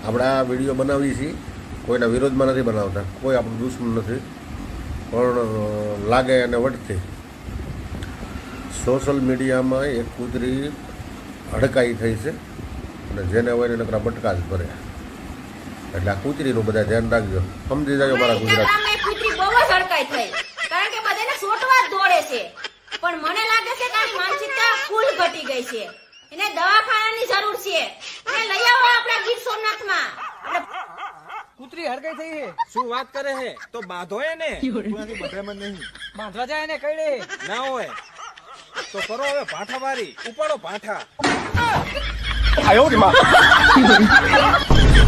આપણે આ વિડીયો બનાવીએ છીએ, કોઈના વિરોધમાં નથી બનાવતા, કોઈ આપણું દુશ્મન નથી, પણ લાગે અને વટથી સોશિયલ મીડિયામાં એક કૂતરી હડકાઈ થઈ છે અને જેને હોય એને નકરા બટકા જ ભરે. એટલે આ કૂતરીનું બધા ધ્યાન રાખજો, સમજી જાય મારા ગુજરાત. કૂતરી બહુ જ હડકાઈ થઈ, કારણ કે બધાને સોટવા જ દોડે છે, પણ મને લાગે છે કે આની માનસિકતા ફૂલ ઘટી ગઈ છે, એને દવાખાનાની જરૂર છે. એને લઈ આવો આપણા ગીર સોમનાથમાં. કૂતરી હડકાઈ થઈ હે, શું વાત કરે હે? તો બાંધો એને. કોઈનાથી બધામાં નહીં બાંધવા જાય ને કઈડે ના હોય તો કરો હવે ભાઠાવારી, ઉપાડો ભાઠા.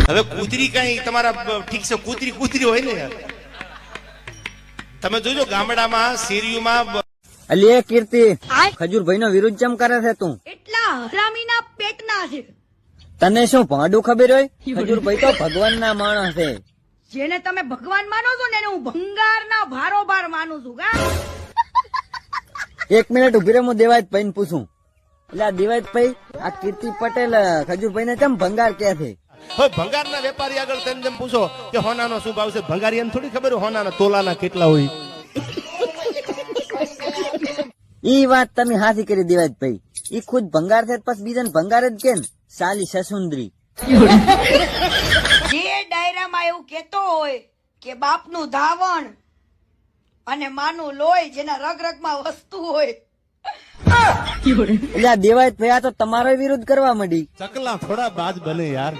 હવે કૂતરી કઈ તમારા ઠીક છે, કૂતરી કૂતરી હોય ને યાર. તમે જોજો ગામડામાં શેરીઓમાં. અલી કીર્તિ, ખજૂરભાઈ નો વિરુદ્ધ ચમ કરે છે તું? એટલા હરામીના પેટના છે. તને શું ભાડું ખબર હોય? ખજૂરભાઈ તો ભગવાન ના માણસ છે. જેને તમે ભગવાન માનો છો ને એને હું ભંગારના ભારોભાર માનું છું. કા 1 મિનિટ ઉભી રહે, હું દેવાયતભાઈ ને પૂછું. એટલે આ દેવાયતભાઈ, આ કીર્તિ પટેલ ખજૂરભાઈ ને કેમ ભંગાર કે છે? હવે ભંગારના વેપારી આગળ તેમ જેમ પૂછો કે હોનાનો શું ભાવ છે, ભંગારી એને થોડી ખબર હોય હોનાના તોલાના કેટલા હોય. ઈ વાત તમે હાથી કરી દેવાયતભાઈ. ઈ ખુદ ભંગાર છે પછી બીજાને ભંગાર જ કે સાલી સસુંદરી. જે ડાયરામાં એવું કેતો હોય કે બાપનું ધાવણ અને માનું લોહી જેના રગ રગમાં વસ્તુ હોય. એટલે આ દેવાયતભાઈ આ તો તમારો વિરોધ કરવા માંડી. ચકલા થોડા બાજ બને યાર.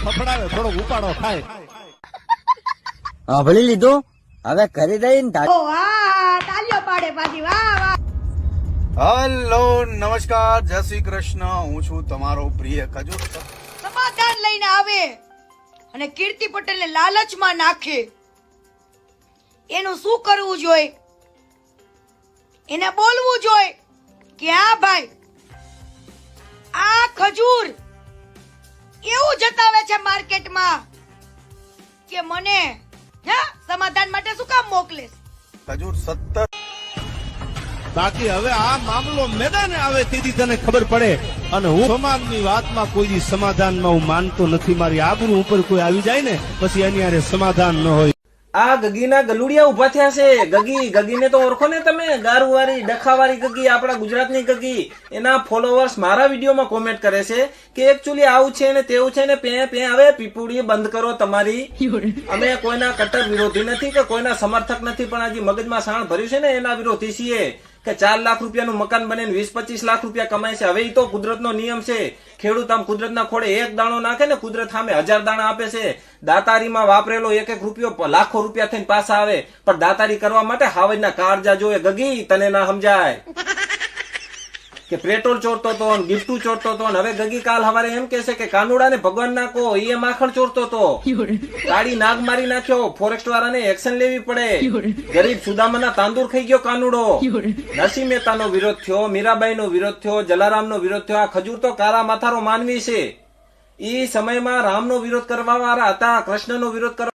ફફડાવે થોડો ઉપાડો ખાય. સાંભળી લીધું? હવે ઘરે જઈને વાહ, તાલીઓ પાડે પાછી. વાહ વાહ. હલો, નમસ્કાર, જય શ્રી કૃષ્ણ. હું છું તમારો પ્રિય ખજૂર. સમાધાન લઈને આવે અને કીર્તિ પટેલને લાલચમાં નાખે, એનું શું કરવું જોઈએ? એને બોલવું જોઈએ કે હા ભાઈ, આ ખજૂર એવું જતાવે છે માર્કેટમાં કે મને સમાધાન માટે શું કામ મોકલે? ખજૂર 17 બાકી હવે આ મામલો મેદાને આવે તેથી તને ખબર પડે. અને હું સમાજની વાતમાં કોઈ સમાધાનમાં હું માનતો નથી. મારી આબરૂ ઉપર કોઈ આવી જાય ને પછી એની હારે સમાધાન ન હોય. આ ગગીના ગલુડિયા ઉભા થયા છે. ગગીને તો ઓળખો ને તમે? ગારુવાળી ડખાવાળી ગગી, આપણા ગુજરાતની ગગી. એના ફોલોવર્સ મારા વિડીયોમાં કોમેન્ટ કરે છે કે એકચ્યુઅલી આવું છે ને તેવું છે ને પે હવે પીપુડી બંધ કરો તમારી. અમે કોઈના કટ્ટર વિરોધી નથી કે કોઈના સમર્થક નથી, પણ આજે મગજમાં સાણ ભર્યું છે ને એના વિરોધી છીએ કે 4 લાખ રૂપિયાનું મકાન બને 20-25 લાખ રૂપિયા કમાય છે. હવે એ તો કુદરતનો નિયમ છે. ખેડૂત આમ કુદરતના ખોડે 1 દાણો નાખે ને કુદરત સામે 1000 દાણા આપે છે. દાતારીમાં વાપરેલો 1-1 રૂપિયો લાખો રૂપિયા થઈને પાછા આવે, પણ દાતારી કરવા માટે હાવજના કાળજા જોવે. ગગી, તને ના સમજાય કે પેટ્રોલ ચોરતો હતો, ગિફ્ટું ચોરતો હતો, હવે ગગી કાલ સવારે એમ કહેશે કે કાનુડા ને ભગવાન નાખો, એ માખણ ચોરતો હતો. કાળી નાગ મારી નાખ્યો, ફોરેસ્ટ વાળાને એક્શન લેવી પડે. ગરીબ સુદામાના તાંદુર ખાઈ ગયો કાનુડો. નરસિંહ મહેતાનો વિરોધ થયો, મીરાબાઈનો વિરોધ થયો, જલારામનો વિરોધ થયો. આ ખજૂર તો કારા માથારો માનવી છે. ઈ સમયમાં રામનો વિરોધ કરવા વાળા હતા, કૃષ્ણનો વિરોધ કરવા